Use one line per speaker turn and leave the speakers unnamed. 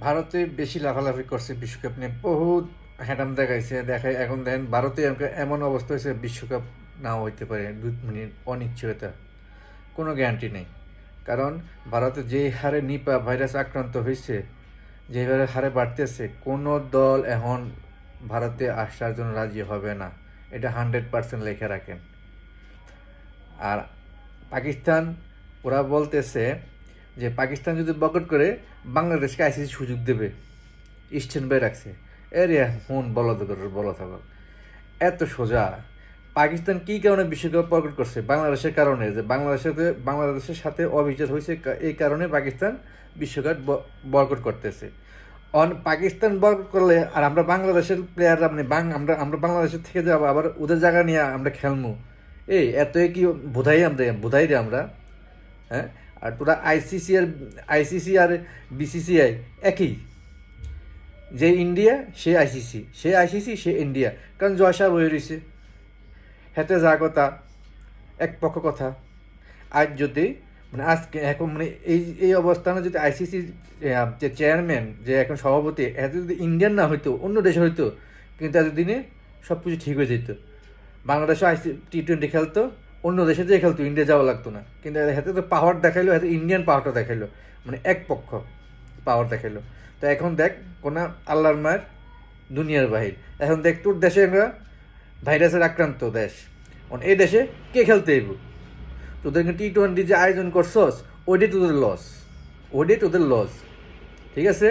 ভারতে বেশি লাফালাফি করছে বিশ্বকাপ নিয়ে, বহুত হ্যাটাম দেখাইছে, দেখায় এখন দেখেন ভারতে এমন অবস্থা হয়েছে বিশ্বকাপ নাও হইতে পারে 2 মিনিট অনিশ্চয়তা, কোনো গ্যারান্টি নেই। কারণ ভারতে যে হারে নিপা ভাইরাস আক্রান্ত হয়েছে, যেভাবে হারে বাড়তেছে, কোনো দল এখন ভারতে আসার জন্য রাজি হবে না, এটা 100% লেখে রাখেন। আর পাকিস্তান, ওরা বলতেছে যে পাকিস্তান যদি বয়কট করে বাংলাদেশকে আইসিসি সুযোগ দেবে, স্ট্যান্ড বাই রাখছে। এরে হুন বলো তো বলো থাকো, এত সোজা। পাকিস্তান কী কারণে বিশ্বকাপ বয়কট করছে? বাংলাদেশের কারণে, যে বাংলাদেশের সাথে অবিচার হয়েছে, এই কারণে পাকিস্তান বিশ্বকাপ বয়কট করতেছে। পাকিস্তান বয়কট করলে আর আমরা বাংলাদেশের প্লেয়াররা, মানে আমরা বাংলাদেশের থেকে যাবো আবার ওদের জায়গা নিয়ে আমরা খেলবো, এই এতই কি বোধাই রে আমরা? হ্যাঁ, আর তোরা আইসিসি আর বিসিসিআই একই, যে ইন্ডিয়া সে আইসিসি, সে ইন্ডিয়া। কারণ জয়সাহ হয়ে রয়েছে, হেতে যা কথা এক পক্ষ কথা। আজ যদি মানে আজকে এখন মানে এই অবস্থানে যদি আইসিসি যে চেয়ারম্যান, যে এখন সভাপতি, এত যদি ইন্ডিয়ান না হইতো, অন্য দেশে হইতো, কিন্তু এতদিনে সব কিছু ঠিক হয়ে যেত। বাংলাদেশও T20 খেলতো, অন্য দেশে যেয়ে খেলতো, ইন্ডিয়া যাওয়া লাগতো না। কিন্তু হাতে তো পাওয়ার দেখাইলো, হাতে ইন্ডিয়ান পাওয়ারটা দেখাইলো, মানে এক পক্ষ পাওয়ার দেখাইলো। তো এখন দেখ, কোন আল্লাহর মায়ের দুনিয়ার বাহির। এখন দেখ তোর দেশে আমরা ভাইরাসের আক্রান্ত দেশ, এই দেশে কে খেলতে এবো? তোদেরকে T20 যে আয়োজন করছস, ওইটাই তোদের লস, ঠিক আছে?